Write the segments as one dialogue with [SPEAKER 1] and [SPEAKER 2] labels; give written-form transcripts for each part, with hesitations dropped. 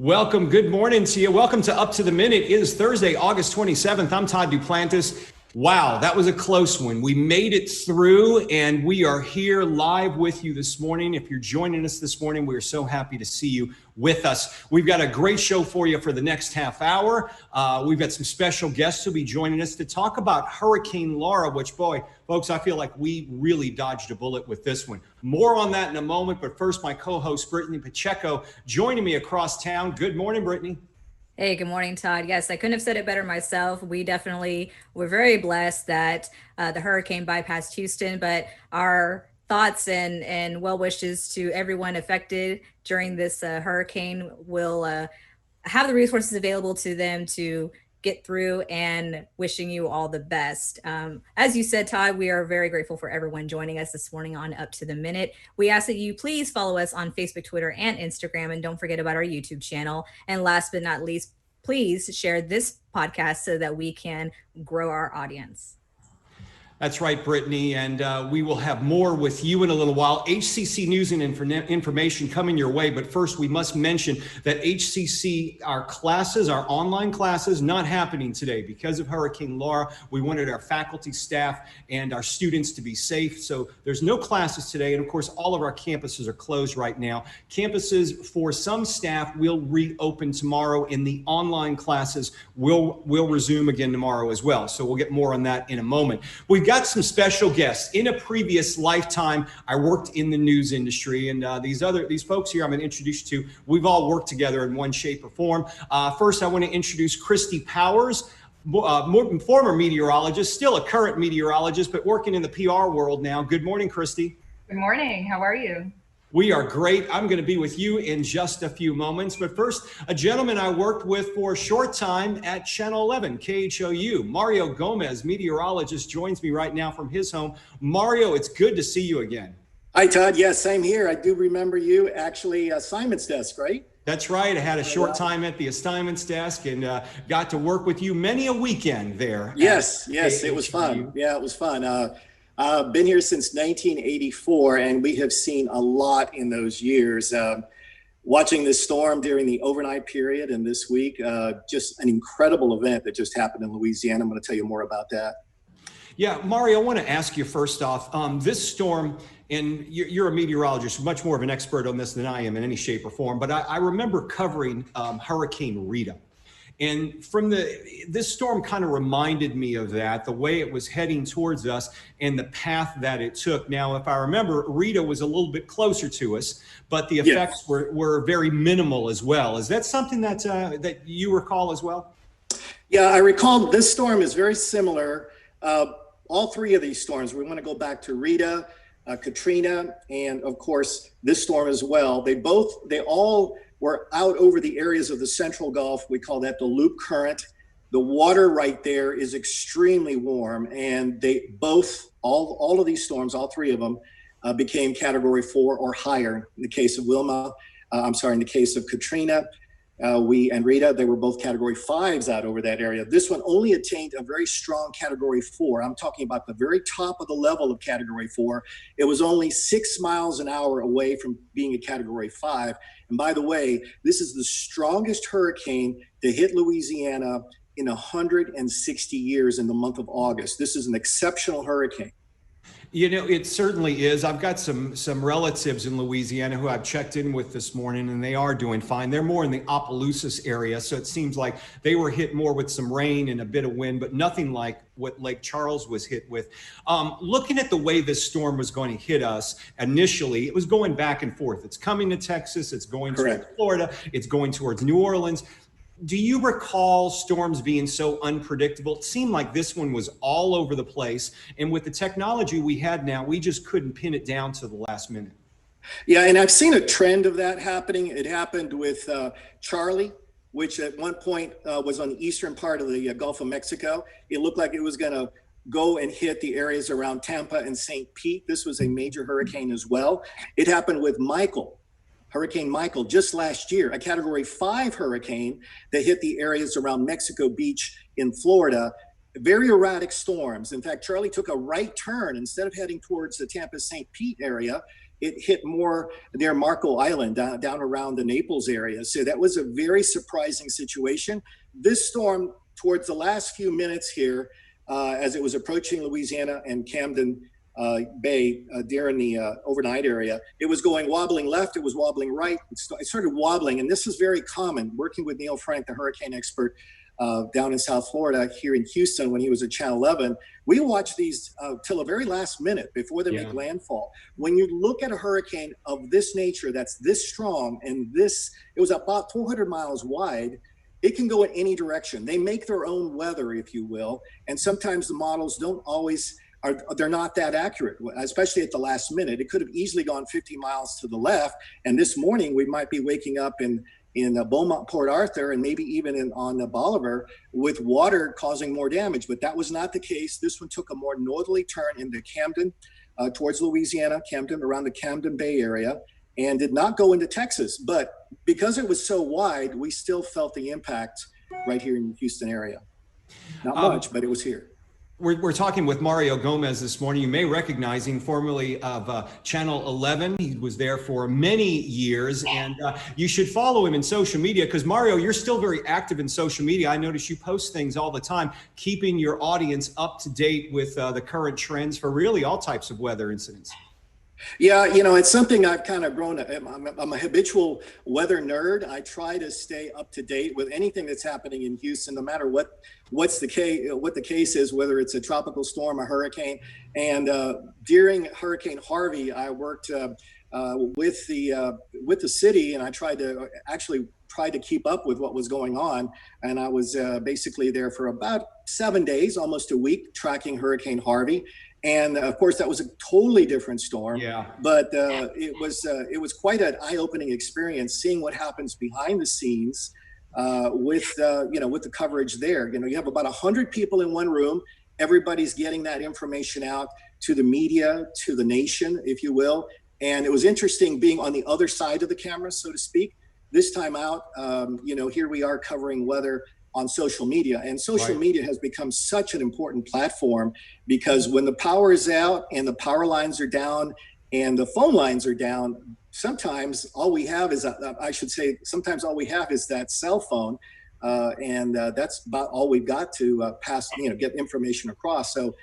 [SPEAKER 1] Welcome. Good morning to you. Welcome to Up to the Minute. It is Thursday, August 27th. I'm Todd Duplantis. Wow, that was a close one. We made it through, and we are here live with you this morning. If you're joining us this morning, we are so happy to see you with us. We've got a great show for you for the next half hour. We've got some special guests who'll be joining us to talk about Hurricane Laura, which, boy, folks, I feel like we really dodged a bullet with this one. More on that in a moment, but first, my co-host, Brittany Pacheco, joining me across town. Good morning, Brittany.
[SPEAKER 2] Hey, good morning, Todd. Yes, I couldn't have said it better myself. We're very blessed that the hurricane bypassed Houston, but our thoughts and well wishes to everyone affected during this hurricane will have the resources available to them to get through, and wishing you all the best. As you said, Todd, we are very grateful for everyone joining us this morning on Up to the Minute. We ask that you please follow us on Facebook, Twitter, and Instagram, and don't forget about our YouTube channel. And last but not least, please share this podcast so that we can grow our audience.
[SPEAKER 1] That's right, Brittany, and we will have more with you in a little while. HCC news and information coming your way, but first we must mention that HCC, our online classes, not happening today because of Hurricane Laura. We wanted our faculty, staff, and our students to be safe, so there's no classes today, and of course all of our campuses are closed right now. Campuses for some staff will reopen tomorrow, and the online classes will resume again tomorrow as well, so we'll get more on that in a moment. We've got some special guests. In a previous lifetime, I worked in the news industry, and these folks here I'm going to introduce you to, we've all worked together in one shape or form. First, I want to introduce Christy Powers, former meteorologist, still a current meteorologist, but working in the PR world now. Good morning, Christy.
[SPEAKER 3] Good morning. How are you?
[SPEAKER 1] We are great. I'm going to be with you in just a few moments. But first, a gentleman I worked with for a short time at Channel 11, KHOU, Mario Gomez, meteorologist, joins me right now from his home. Mario, it's good to see you again.
[SPEAKER 4] Hi, Todd. Yes, same here. I do remember you actually assignments desk, right?
[SPEAKER 1] That's right. I had a short time at the assignments desk and got to work with you many a weekend there.
[SPEAKER 4] Yes, it was fun. Yeah, it was fun. I've been here since 1984, and we have seen a lot in those years. Watching this storm during the overnight period and this week, just an incredible event that just happened in Louisiana. I'm going to tell you more about that.
[SPEAKER 1] Yeah, Mario, I want to ask you first off, this storm, and you're a meteorologist, much more of an expert on this than I am in any shape or form, but I remember covering Hurricane Rita. And this storm kind of reminded me of that, the way it was heading towards us and the path that it took. Now, if I remember, Rita was a little bit closer to us, but the effects were very minimal as well. Is that something that you recall as well?
[SPEAKER 4] Yeah, I recall this storm is very similar. All three of these storms, we want to go back to Rita, Katrina, and of course, this storm as well. They all were out over the areas of the Central Gulf. We call that the loop current. The water right there is extremely warm, and all of these storms, all three of them, became Category 4 or higher. In the case of in the case of Katrina, and Rita, they were both Category 5s out over that area. This one only attained a very strong Category 4. I'm talking about the very top of the level of Category 4. It was only 6 miles an hour away from being a Category 5. And by the way, this is the strongest hurricane to hit Louisiana in 160 years in the month of August. This is an exceptional hurricane.
[SPEAKER 1] You know, it certainly is. I've got some relatives in Louisiana who I've checked in with this morning, and they are doing fine. They're more in the Opelousas area, so it seems like they were hit more with some rain and a bit of wind, but nothing like what Lake Charles was hit with. Looking at the way this storm was going to hit us initially, it was going back and forth. It's coming to Texas, it's going towards Florida, it's going towards New Orleans. Do you recall storms being so unpredictable? It seemed like this one was all over the place. And with the technology we had now, we just couldn't pin it down to the last minute.
[SPEAKER 4] Yeah, and I've seen a trend of that happening. It happened with Charlie, which at one point was on the eastern part of the Gulf of Mexico. It looked like it was going to go and hit the areas around Tampa and St. Pete. This was a major hurricane as well. It happened with Hurricane Michael, just last year, a Category 5 hurricane that hit the areas around Mexico Beach in Florida. Very erratic storms. In fact, Charlie took a right turn. Instead of heading towards the Tampa St. Pete area, it hit more near Marco Island, down around the Naples area. So that was a very surprising situation. This storm, towards the last few minutes here, as it was approaching Louisiana and Camden Bay during the overnight area, it was going wobbling left, it was wobbling right, it started wobbling. And this is very common. Working with Neil Frank, the hurricane expert down in South Florida, here in Houston when he was at Channel 11, we watch these till the very last minute before they make landfall. When you look at a hurricane of this nature, that's this strong, and it was about 400 miles wide, it can go in any direction. They make their own weather, if you will, and sometimes the models don't always they're not that accurate, especially at the last minute. It could have easily gone 50 miles to the left, and this morning we might be waking up in Beaumont, Port Arthur, and maybe even on Bolivar with water causing more damage. But that was not the case. This one took a more northerly turn into Camden, towards Louisiana, Camden, around the Camden Bay area, and did not go into Texas. But because it was so wide, we still felt the impact right here in the Houston area. Not much, but it was here.
[SPEAKER 1] We're talking with Mario Gomez this morning. You may recognize him, formerly of Channel 11. He was there for many years, and you should follow him in social media because, Mario, you're still very active in social media. I notice you post things all the time, keeping your audience up to date with the current trends for really all types of weather incidents.
[SPEAKER 4] Yeah, it's something I've kind of grown. I'm a habitual weather nerd. I try to stay up to date with anything that's happening in Houston, no matter what the case is, whether it's a tropical storm, a hurricane. And during Hurricane Harvey, I worked with the city, and I tried to keep up with what was going on. And I was basically there for about 7 days, almost a week, tracking Hurricane Harvey. And of course, that was a totally different storm. Yeah. But it was quite an eye-opening experience seeing what happens behind the scenes with the coverage there. You have about 100 people in one room. Everybody's getting that information out to the media, to the nation, if you will. And it was interesting being on the other side of the camera, so to speak. This time out, here we are covering weather on social media, and social media has become such an important platform because when the power is out and the power lines are down and the phone lines are down, sometimes all we have is sometimes all we have is that cell phone, and that's about all we've got to get information across. So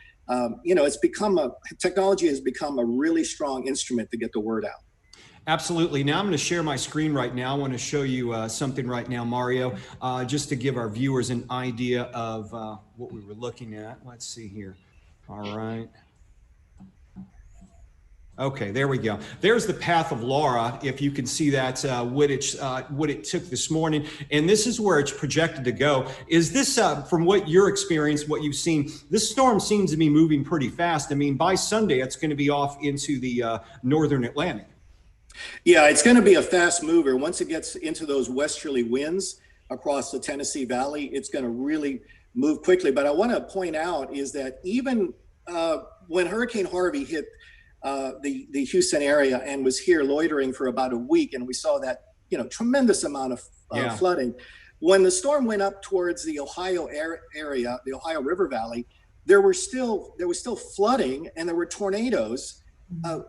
[SPEAKER 4] technology has become a really strong instrument to get the word out.
[SPEAKER 1] Absolutely. Now I'm going to share my screen right now. I want to show you something right now, Mario, just to give our viewers an idea of what we were looking at. Let's see here. All right. Okay, there we go. There's the path of Laura, if you can see that, what it took this morning. And this is where it's projected to go. Is this, from what your experience, what you've seen, this storm seems to be moving pretty fast. I mean, by Sunday, it's going to be off into the northern Atlantic.
[SPEAKER 4] Yeah, it's going to be a fast mover. Once it gets into those westerly winds across the Tennessee Valley, it's going to really move quickly. But I want to point out is that even when Hurricane Harvey hit the Houston area and was here loitering for about a week, and we saw that tremendous amount of flooding. When the storm went up towards the Ohio area, the Ohio River Valley, there was still flooding and there were tornadoes.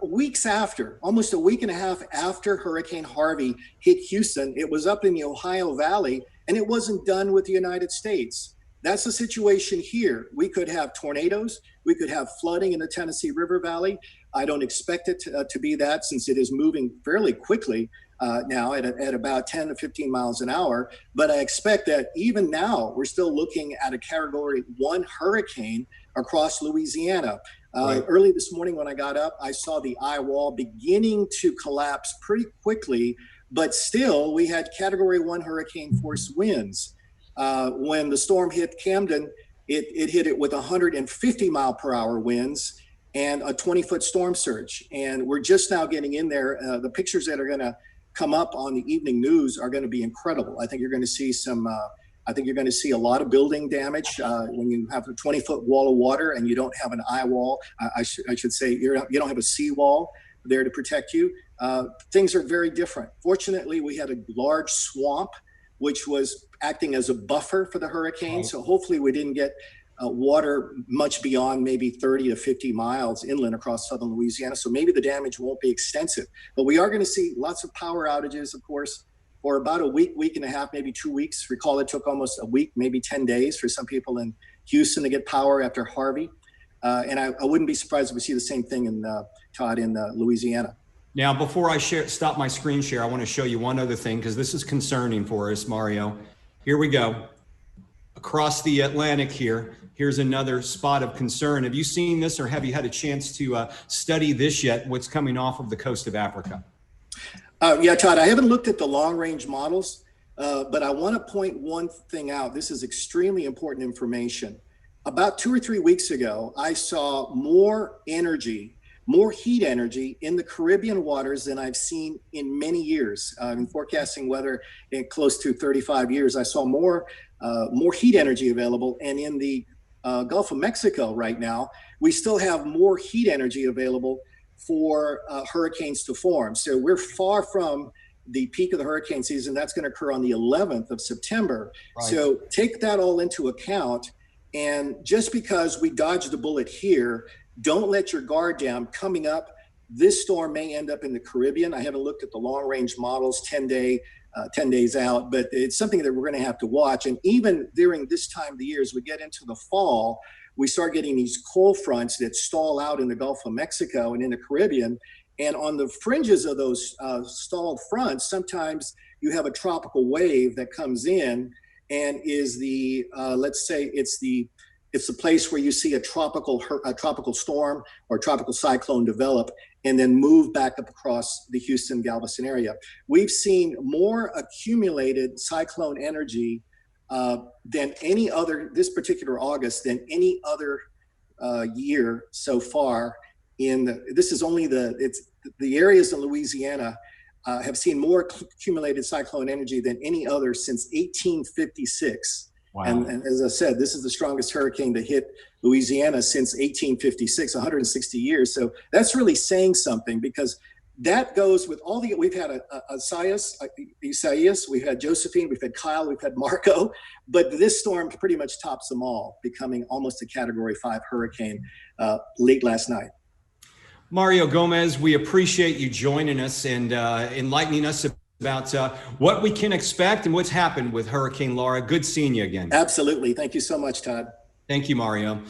[SPEAKER 4] Weeks after, almost a week and a half after Hurricane Harvey hit Houston, it was up in the Ohio Valley, and it wasn't done with the United States. That's the situation here. We could have tornadoes. We could have flooding in the Tennessee River Valley. I don't expect it to be that, since it is moving fairly quickly now at about 10 to 15 miles an hour. But I expect that even now, we're still looking at a Category 1 hurricane across Louisiana. Early this morning when I got up, I saw the eye wall beginning to collapse pretty quickly, but still we had Category 1 hurricane force winds. When the storm hit Camden, it hit it with 150 mile per hour winds and a 20-foot storm surge. And we're just now getting in there. The pictures that are going to come up on the evening news are going to be incredible. I think you're going to see a lot of building damage when you have a 20-foot wall of water and you don't have an eye wall. I should say you don't have a seawall there to protect you. Things are very different. Fortunately, we had a large swamp which was acting as a buffer for the hurricane. So hopefully we didn't get water much beyond maybe 30 to 50 miles inland across southern Louisiana. So maybe the damage won't be extensive, but we are going to see lots of power outages, of course, for about a week, week and a half, maybe 2 weeks. Recall it took almost a week, maybe 10 days for some people in Houston to get power after Harvey. And I wouldn't be surprised if we see the same thing in Todd, in Louisiana.
[SPEAKER 1] Now, before I stop my screen share, I want to show you one other thing because this is concerning for us, Mario. Here we go. Across the Atlantic here, here's another spot of concern. Have you seen this, or have you had a chance to study this yet, what's coming off of the coast of Africa?
[SPEAKER 4] Yeah, Todd, I haven't looked at the long-range models, but I want to point one thing out. This is extremely important information. About 2 or 3 weeks ago, I saw more energy, more heat energy in the Caribbean waters than I've seen in many years. In forecasting weather in close to 35 years, I saw more heat energy available. And in the Gulf of Mexico right now, we still have more heat energy available for hurricanes to form. So we're far from the peak of the hurricane season. That's going to occur on the 11th of September. Right. So take that all into account. And just because we dodged a bullet here, don't let your guard down. Coming up, this storm may end up in the Caribbean. I haven't looked at the long range models 10 days out, but it's something that we're going to have to watch. And even during this time of the year, as we get into the fall, we start getting these cold fronts that stall out in the Gulf of Mexico and in the Caribbean. And on the fringes of those stalled fronts, sometimes you have a tropical wave that comes in and is the, let's say it's the place where you see a tropical storm or tropical cyclone develop and then move back up across the Houston, Galveston area. We've seen more accumulated cyclone energy than any other, this particular August, than any other year so far. This is only the areas in Louisiana have seen more accumulated cyclone energy than any other since 1856. Wow. And as I said, this is the strongest hurricane to hit Louisiana since 1856, 160 years. So that's really saying something, because that goes with all the, we've had Isaias, we've had Josephine, we've had Kyle, we've had Marco, but this storm pretty much tops them all, becoming almost a Category 5 hurricane late last night.
[SPEAKER 1] Mario Gomez, we appreciate you joining us and enlightening us about what we can expect and what's happened with Hurricane Laura. Good seeing you again.
[SPEAKER 4] Absolutely. Thank you so much, Todd.
[SPEAKER 1] Thank you, Mario.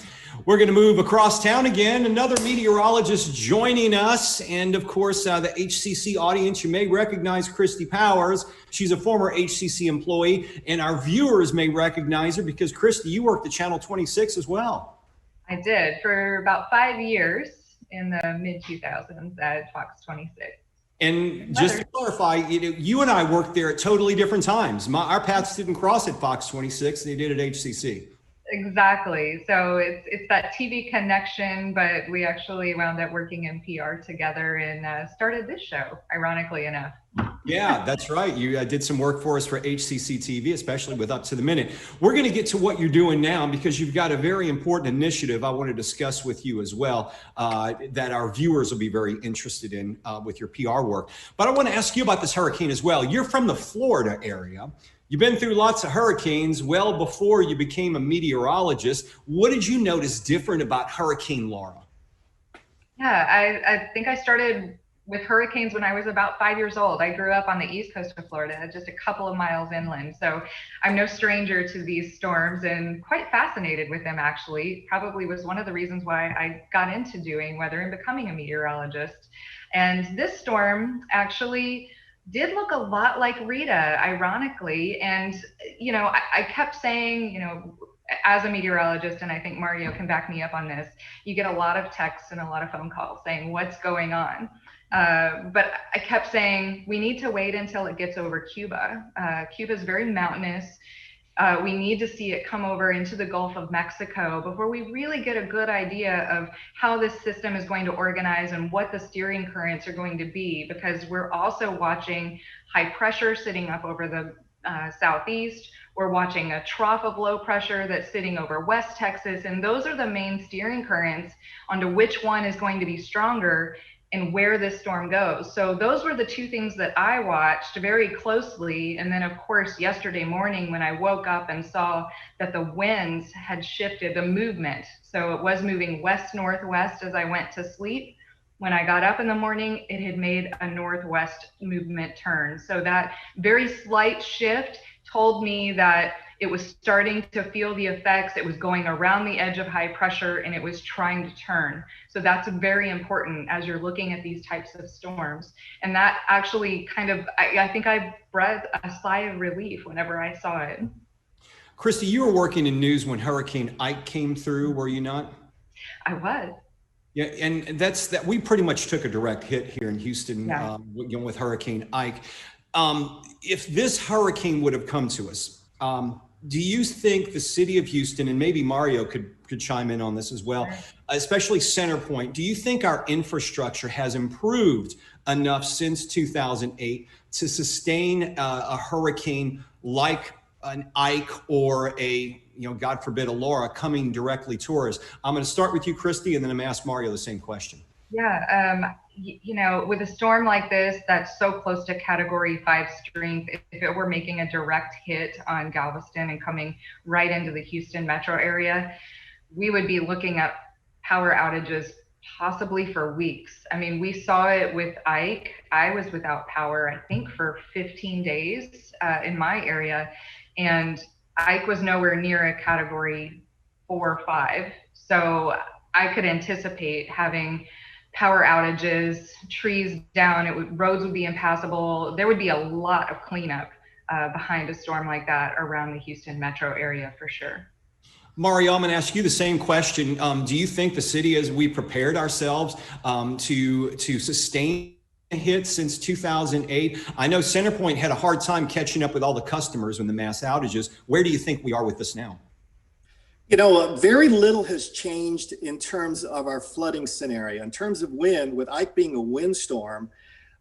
[SPEAKER 1] We're going to move across town again. Another meteorologist joining us. And of course, the HCC audience, you may recognize Christy Powers. She's a former HCC employee, and our viewers may recognize her because, Christy, you worked at Channel 26 as well.
[SPEAKER 3] I did for about 5 years in the mid-2000s at Fox 26.
[SPEAKER 1] And just to clarify, you and I worked there at totally different times. Our paths didn't cross at Fox 26, they did at HCC.
[SPEAKER 3] Exactly. So it's that TV connection, but we actually wound up working in PR together and started this show, ironically enough.
[SPEAKER 1] Yeah, that's right. You did some work for us for HCC TV, especially with Up to the Minute. We're going to get to what you're doing now because you've got a very important initiative I want to discuss with you as well that our viewers will be very interested in with your PR work. But I want to ask you about this hurricane as well. You're from the Florida area. You've been through lots of hurricanes well before you became a meteorologist. What did you notice different about Hurricane Laura?
[SPEAKER 3] Yeah, I think I started with hurricanes when I was about 5 years old. I grew up on the east coast of Florida, just a couple of miles inland. So I'm no stranger to these storms and quite fascinated with them, actually. Probably was one of the reasons why I got into doing weather and becoming a meteorologist. And this storm actually did look a lot like Rita, ironically. And, I kept saying, as a meteorologist, and I think Mario can back me up on this, you get a lot of texts and a lot of phone calls saying, what's going on? But I kept saying, we need to wait until it gets over Cuba. Cuba is very mountainous. We need to see it come over into the Gulf of Mexico before we really get a good idea of how this system is going to organize and what the steering currents are going to be, because we're also watching high pressure sitting up over the southeast. We're watching a trough of low pressure that's sitting over West Texas, and those are the main steering currents onto which one is going to be stronger. and where this storm goes. So those were the two things that I watched very closely. And then of course, yesterday morning when I woke up and saw that the winds had shifted the movement. So it was moving west-northwest as I went to sleep. When I got up in the morning, it had made a northwest movement turn. So that very slight shift told me that it was starting to feel the effects. It was going around the edge of high pressure and it was trying to turn. So that's very important as you're looking at these types of storms. And that actually kind of, I think I breathed a sigh of relief whenever I saw it.
[SPEAKER 1] Christy, you were working in news when Hurricane Ike came through, were you not?
[SPEAKER 3] I was.
[SPEAKER 1] Yeah, and that's that. We pretty much took a direct hit here in Houston,
[SPEAKER 3] Yeah.
[SPEAKER 1] with Hurricane Ike. If this hurricane would have come to us, do you think the city of Houston, and maybe Mario could chime in on this as well, especially Centerpoint, do you think our infrastructure has improved enough since 2008 to sustain a hurricane like an Ike or a, God forbid, a Laura coming directly towards us? I'm going to start with you, Christy, and then I'm going to ask Mario the same question.
[SPEAKER 3] Yeah, with a storm like this that's so close to Category 5 strength, if it were making a direct hit on Galveston and coming right into the Houston metro area, we would be looking at power outages possibly for weeks. I mean, we saw it with Ike. I was without power, I think, for 15 days in my area, and Ike was nowhere near a Category 4 or 5. So I could anticipate having power outages, trees down, roads would be impassable. There would be a lot of cleanup behind a storm like that around the Houston metro area for sure.
[SPEAKER 1] Mario, I'm going to ask you the same question. Do you think the city, as we prepared ourselves to sustain a hit since 2008? I know Centerpoint had a hard time catching up with all the customers when the mass outages. Where do you think we are with this now?
[SPEAKER 4] Very little has changed in terms of our flooding scenario. In terms of wind, with Ike being a windstorm,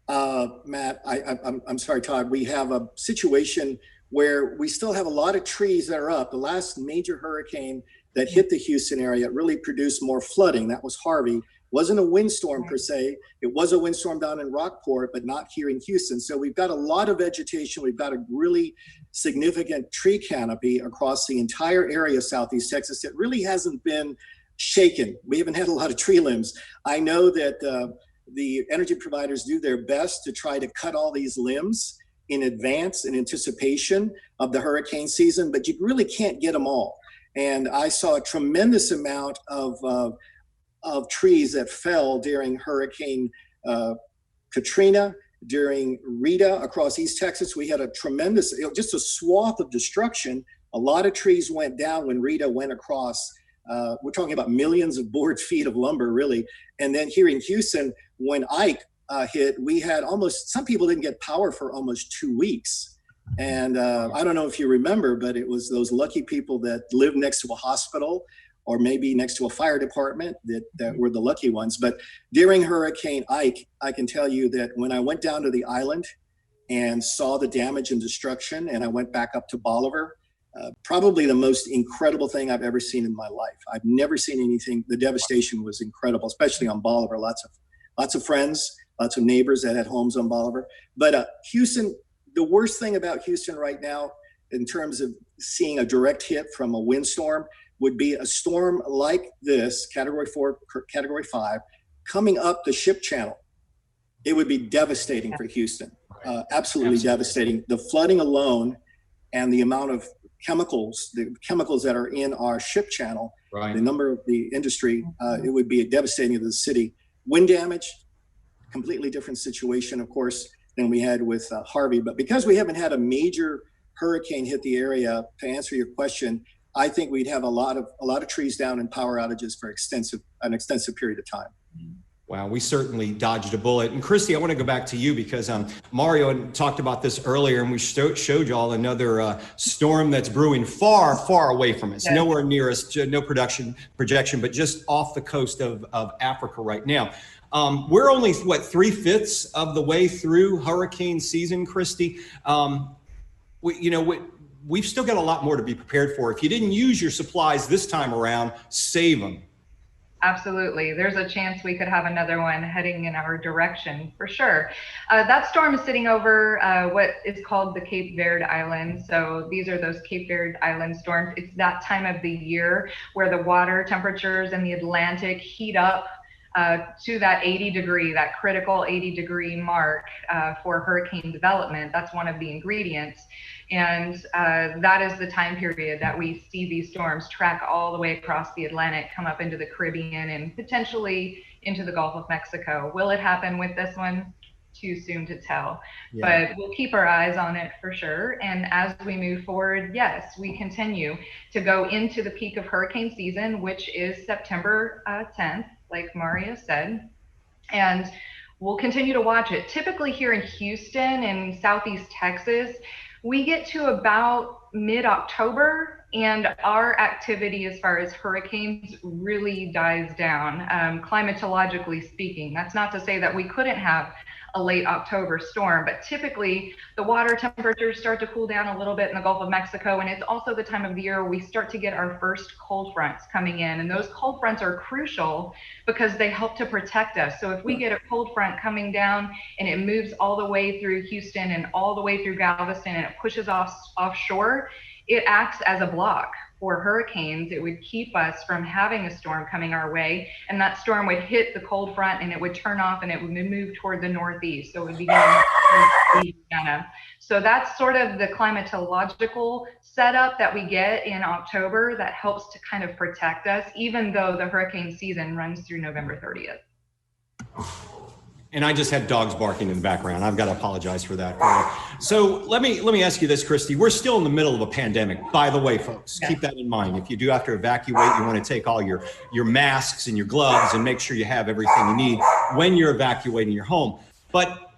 [SPEAKER 4] Matt, I'm sorry, Todd, we have a situation where we still have a lot of trees that are up. The last major hurricane that hit the Houston area really produced more flooding. That was Harvey. Wasn't a windstorm per se. It was a windstorm down in Rockport, but not here in Houston. So we've got a lot of vegetation. We've got a really significant tree canopy across the entire area of Southeast Texas. It really hasn't been shaken. We haven't had a lot of tree limbs. I know that the energy providers do their best to try to cut all these limbs in advance in anticipation of the hurricane season, but you really can't get them all. And I saw a tremendous amount of trees that fell during Hurricane Katrina, during Rita across East Texas. We had a tremendous, just a swath of destruction. A lot of trees went down when Rita went across. We're talking about millions of board feet of lumber, really. And then here in Houston, when Ike hit, we had some people didn't get power for almost 2 weeks. And I don't know if you remember, but it was those lucky people that lived next to a hospital or maybe next to a fire department that were the lucky ones. But during Hurricane Ike, I can tell you that when I went down to the island and saw the damage and destruction, and I went back up to Bolivar, probably the most incredible thing I've ever seen in my life. I've never seen anything. The devastation was incredible, especially on Bolivar. Lots of friends, lots of neighbors that had homes on Bolivar. But Houston, the worst thing about Houston right now, in terms of seeing a direct hit from a windstorm, would be a storm like this, Category 4, Category 5, coming up the ship channel. It would be devastating for Houston, absolutely devastating. The flooding alone and the amount of chemicals that are in our ship channel, the number of the industry, it would be devastating to the city. Wind damage, completely different situation, of course, than we had with Harvey. But because we haven't had a major hurricane hit the area, to answer your question, I think we'd have a lot of trees down and power outages for an extensive period of time.
[SPEAKER 1] Wow, we certainly dodged a bullet. And Christy, I want to go back to you because Mario talked about this earlier, and we showed y'all another storm that's brewing far, far away from us, nowhere near us, no projection, but just off the coast of Africa right now. We're only, 3/5 of the way through hurricane season, Christy. We've still got a lot more to be prepared for. If you didn't use your supplies this time around, save them.
[SPEAKER 3] Absolutely. There's a chance we could have another one heading in our direction for sure. That storm is sitting over what is called the Cape Verde Islands. So these are those Cape Verde Island storms. It's that time of the year where the water temperatures in the Atlantic heat up to that critical 80-degree mark for hurricane development. That's one of the ingredients. And that is the time period that we see these storms track all the way across the Atlantic, come up into the Caribbean, and potentially into the Gulf of Mexico. Will it happen with this one? Too soon to tell. Yeah. But we'll keep our eyes on it for sure. And as we move forward, yes, we continue to go into the peak of hurricane season, which is September 10th, like Maria said. And we'll continue to watch it. Typically here in Houston and Southeast Texas, we get to about mid-October and our activity as far as hurricanes really dies down, climatologically speaking. That's not to say that we couldn't have a late October storm, but typically the water temperatures start to cool down a little bit in the Gulf of Mexico, and it's also the time of the year we start to get our first cold fronts coming in, and those cold fronts are crucial because they help to protect us. So if we get a cold front coming down and it moves all the way through Houston and all the way through Galveston and it pushes offshore, it acts as a block for hurricanes. It would keep us from having a storm coming our way, and that storm would hit the cold front and it would turn off and it would move toward the northeast. So it would be going Louisiana. So that's sort of the climatological setup that we get in October that helps to kind of protect us, even though the hurricane season runs through November 30th.
[SPEAKER 1] And I just had dogs barking in the background. I've got to apologize for that. So let me ask you this, Christy. We're still in the middle of a pandemic, by the way, folks. Yeah. Keep that in mind. If you do have to evacuate, you want to take all your masks and your gloves and make sure you have everything you need when you're evacuating your home. But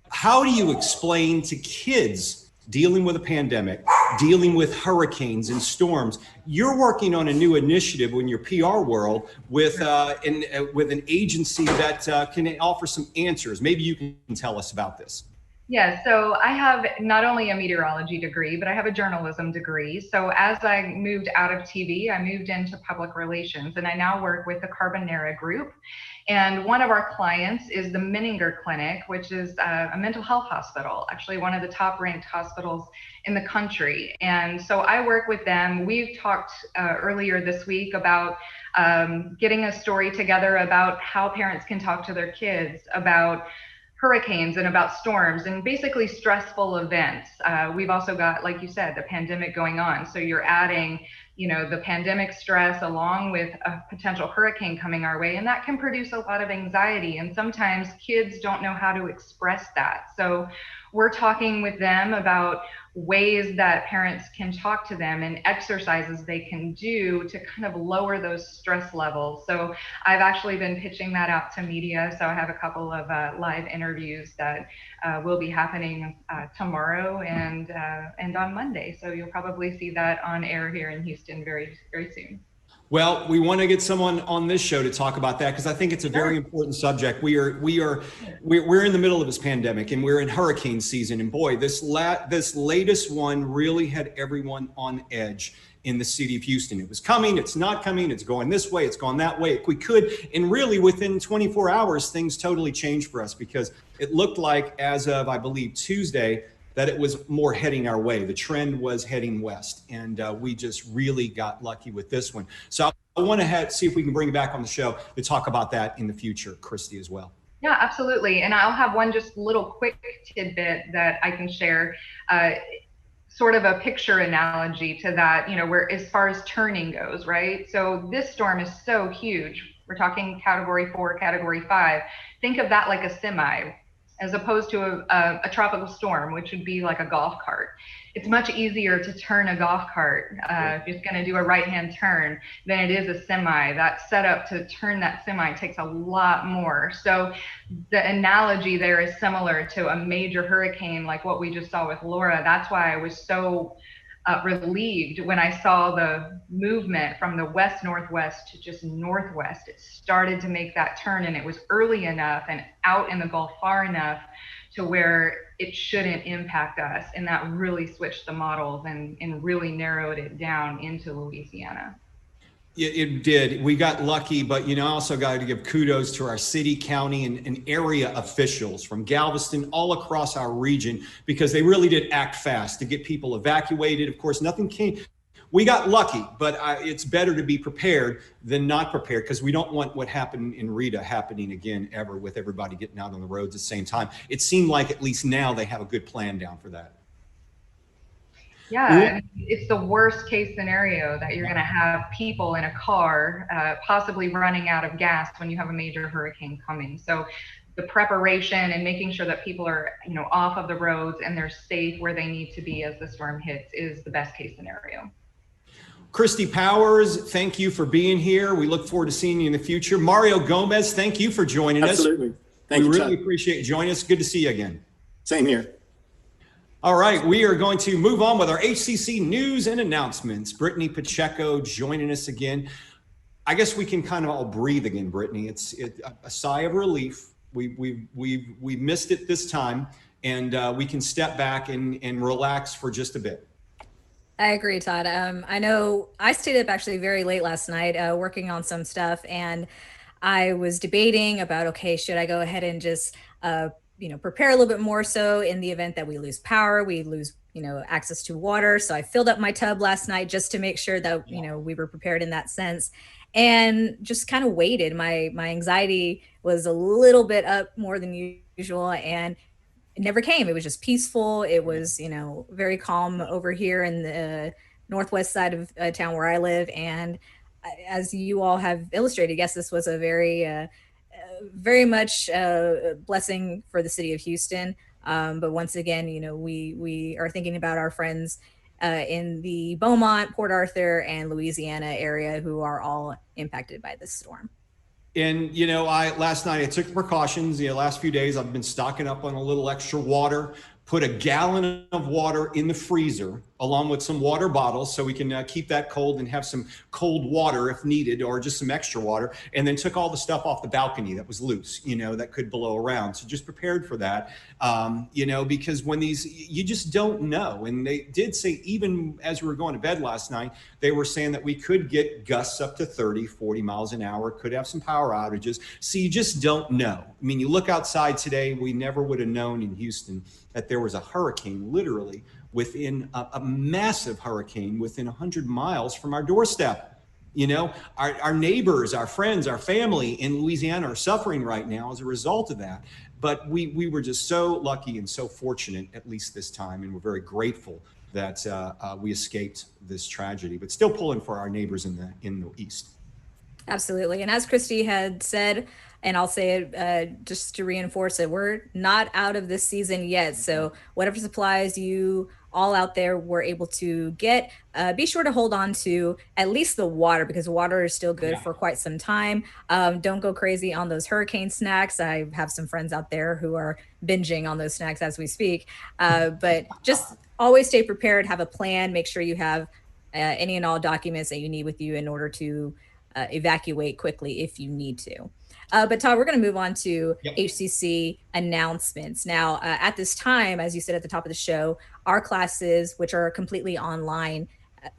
[SPEAKER 1] how do you explain to kids dealing with a pandemic, dealing with hurricanes and storms? You're working on a new initiative in your PR world with an agency that can offer some answers. Maybe you can tell us about this.
[SPEAKER 3] Yeah, so I have not only a meteorology degree, but I have a journalism degree. So as I moved out of TV, I moved into public relations, and I now work with the Carbonera Group. And one of our clients is the Menninger Clinic, which is a mental health hospital, actually one of the top ranked hospitals in the country. And so I work with them. We've talked earlier this week about getting a story together about how parents can talk to their kids about hurricanes and about storms and basically stressful events. We've also got, like you said, the pandemic going on. So you're adding, the pandemic stress along with a potential hurricane coming our way, and that can produce a lot of anxiety. And sometimes kids don't know how to express that. So we're talking with them about ways that parents can talk to them and exercises they can do to kind of lower those stress levels. So I've actually been pitching that out to media. So I have a couple of live interviews that will be happening tomorrow and on Monday. So you'll probably see that on air here in Houston very, very soon.
[SPEAKER 1] Well, we want to get someone on this show to talk about that because I think it's a very important subject. We're in the middle of this pandemic and we're in hurricane season, and boy, this latest one really had everyone on edge in the city of Houston. It was coming, it's not coming, it's going this way, it's going that way. If we could, and really within 24 hours, things totally changed for us because it looked like as of, I believe, Tuesday, that it was more heading our way. The trend was heading west, and we just really got lucky with this one. So I want to see if we can bring you back on the show to talk about that in the future, Christy, as well.
[SPEAKER 3] Yeah, absolutely. And I'll have one just little quick tidbit that I can share, sort of a picture analogy to that, where as far as turning goes, right? So this storm is so huge. We're talking category 4, category 5. Think of that like a semi, as opposed to a tropical storm, which would be like a golf cart. It's much easier to turn a golf cart, if it's gonna do a right-hand turn, than it is a semi. That setup to turn that semi takes a lot more. So the analogy there is similar to a major hurricane like what we just saw with Laura. That's why I was so relieved when I saw the movement from the west-northwest to just northwest. It started to make that turn, and it was early enough and out in the Gulf far enough to where it shouldn't impact us. And that really switched the models and really narrowed it down into Louisiana.
[SPEAKER 1] It did. We got lucky, but I also got to give kudos to our city, county, and area officials from Galveston all across our region, because they really did act fast to get people evacuated. Of course, nothing came. We got lucky, but it's better to be prepared than not prepared, because we don't want what happened in Rita happening again ever, with everybody getting out on the roads at the same time. It seemed like at least now they have a good plan down for that.
[SPEAKER 3] Yeah, it's the worst case scenario that you're going to have people in a car possibly running out of gas when you have a major hurricane coming. So the preparation and making sure that people are, off of the roads and they're safe where they need to be as the storm hits is the best case scenario.
[SPEAKER 1] Christy Powers, thank you for being here. We look forward to seeing you in the future. Mario Gomez, thank you for joining us.
[SPEAKER 4] Absolutely. Thank you,
[SPEAKER 1] We really
[SPEAKER 4] Chuck.
[SPEAKER 1] appreciate you joining us. Good to see you again.
[SPEAKER 4] Same here.
[SPEAKER 1] All right, we are going to move on with our HCC news and announcements. Brittany Pacheco joining us again. I guess we can kind of all breathe again, Brittany. It's a sigh of relief. We missed it this time, and we can step back and relax for just a bit.
[SPEAKER 2] I agree, Todd. I know I stayed up actually very late last night working on some stuff, and I was debating about, okay, should I go ahead and just prepare a little bit more so in the event that we lose power, we lose access to water. So I filled up my tub last night just to make sure that we were prepared in that sense, and just kind of waited. My anxiety was a little bit up more than usual, and it never came. It was just peaceful. It was very calm over here in the northwest side of town where I live, and as you all have illustrated, yes, this was a very much a blessing for the city of Houston. But once again, we are thinking about our friends in the Beaumont, Port Arthur, and Louisiana area who are all impacted by this storm.
[SPEAKER 1] And last night I took precautions. The last few days I've been stocking up on a little extra water. Put a gallon of water in the freezer along with some water bottles so we can keep that cold and have some cold water if needed, or just some extra water. And then took all the stuff off the balcony that was loose, that could blow around. So just prepared for that, because when you just don't know. And they did say, even as we were going to bed last night, they were saying that we could get gusts up to 30, 40 miles an hour, could have some power outages. So you just don't know. I mean, you look outside today, we never would have known in Houston that there was a hurricane literally within a massive hurricane within 100 miles from our doorstep. Our neighbors, our friends, our family in Louisiana are suffering right now as a result of that. But we were just so lucky and so fortunate, at least this time, and we're very grateful that we escaped this tragedy, but still pulling for our neighbors in the east.
[SPEAKER 2] Absolutely. And as Christy had said, and I'll say it just to reinforce it, we're not out of this season yet. So whatever supplies you all out there were able to get, be sure to hold on to at least the water, because water is still good for quite some time. Don't go crazy on those hurricane snacks. I have some friends out there who are binging on those snacks as we speak. But just always stay prepared, have a plan, make sure you have any and all documents that you need with you in order to evacuate quickly if you need to. But Todd, we're going to move on to HCC announcements. Now, at this time, as you said at the top of the show, our classes, which are completely online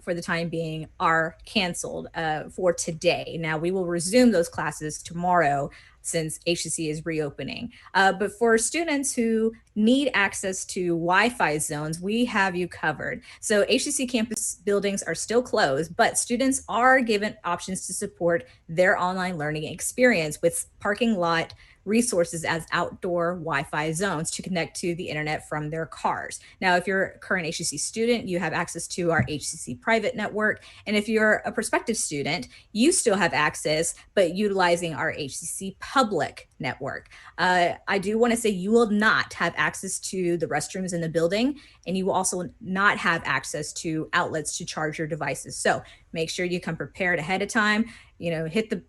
[SPEAKER 2] for the time being, are canceled for today. Now, we will resume those classes tomorrow since HCC is reopening. But for students who need access to Wi-Fi zones, we have you covered. So HCC campus buildings are still closed, but students are given options to support their online learning experience with parking lot resources as outdoor Wi-Fi zones to connect to the internet from their cars. Now, if you're a current HCC student, you have access to our HCC private network. And if you're a prospective student, you still have access, but utilizing our HCC public network. I do want to say you will not have access to the restrooms in the building, and you will also not have access to outlets to charge your devices. So make sure you come prepared ahead of time, hit the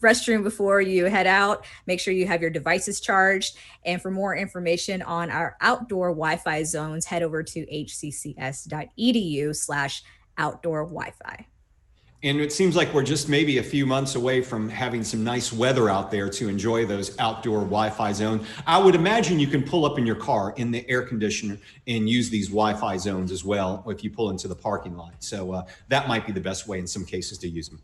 [SPEAKER 2] restroom before you head out. Make sure you have your devices charged. And for more information on our outdoor Wi-Fi zones, head over to hccs.edu/outdoor Wi-Fi.
[SPEAKER 1] And it seems like we're just maybe a few months away from having some nice weather out there to enjoy those outdoor Wi-Fi zones. I would imagine you can pull up in your car in the air conditioner and use these Wi-Fi zones as well if you pull into the parking lot. So that might be the best way in some cases to use them.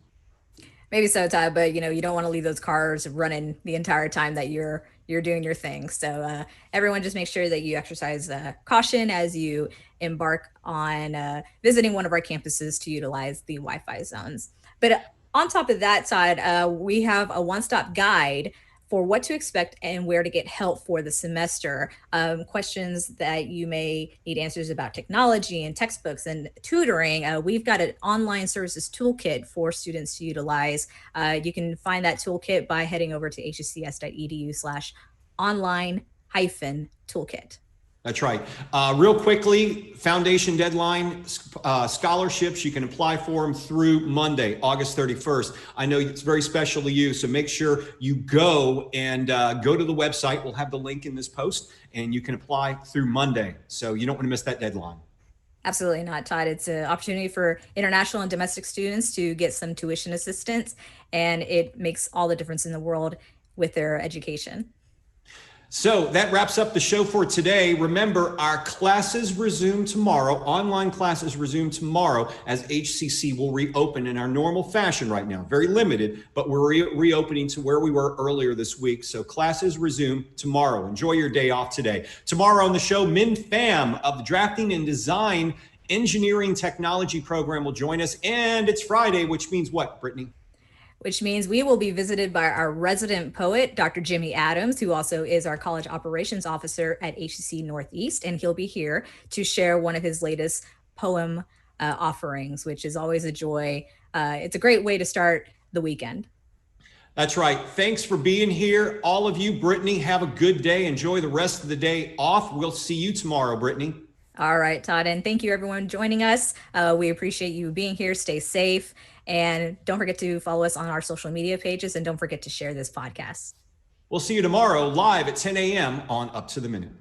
[SPEAKER 2] Maybe so, Todd, but you don't want to leave those cars running the entire time that you're doing your thing. So everyone, just make sure that you exercise caution as you embark on visiting one of our campuses to utilize the Wi-Fi zones. But on top of that, Todd, we have a one-stop guide for what to expect and where to get help for the semester. Questions that you may need answers about technology and textbooks and tutoring. We've got an online services toolkit for students to utilize. You can find that toolkit by heading over to hccs.edu/online-toolkit.
[SPEAKER 1] That's right. Real quickly, foundation deadline, scholarships, you can apply for them through Monday, August 31st. I know it's very special to you, so make sure you go and go to the website. We'll have the link in this post, and you can apply through Monday. So you don't want to miss that deadline.
[SPEAKER 2] Absolutely not, Todd. It's an opportunity for international and domestic students to get some tuition assistance, and it makes all the difference in the world with their education.
[SPEAKER 1] So that wraps up the show for today. Remember, our classes resume tomorrow. Online classes resume tomorrow as HCC will reopen in our normal fashion right now. Very limited, but we're reopening to where we were earlier this week. So classes resume tomorrow. Enjoy your day off today. Tomorrow on the show, Min Pham of the Drafting and Design Engineering Technology program will join us. And it's Friday, which means what, Brittany?
[SPEAKER 2] Which means we will be visited by our resident poet, Dr. Jimmy Adams, who also is our college operations officer at HCC Northeast. And he'll be here to share one of his latest poem offerings, which is always a joy. It's a great way to start the weekend.
[SPEAKER 1] That's right. Thanks for being here. All of you, Brittany, have a good day. Enjoy the rest of the day off. We'll see you tomorrow, Brittany.
[SPEAKER 2] All right, Todd. And thank you, everyone, joining us. We appreciate you being here. Stay safe. And don't forget to follow us on our social media pages. And don't forget to share this podcast.
[SPEAKER 1] We'll see you tomorrow live at 10 a.m. on Up to the Minute.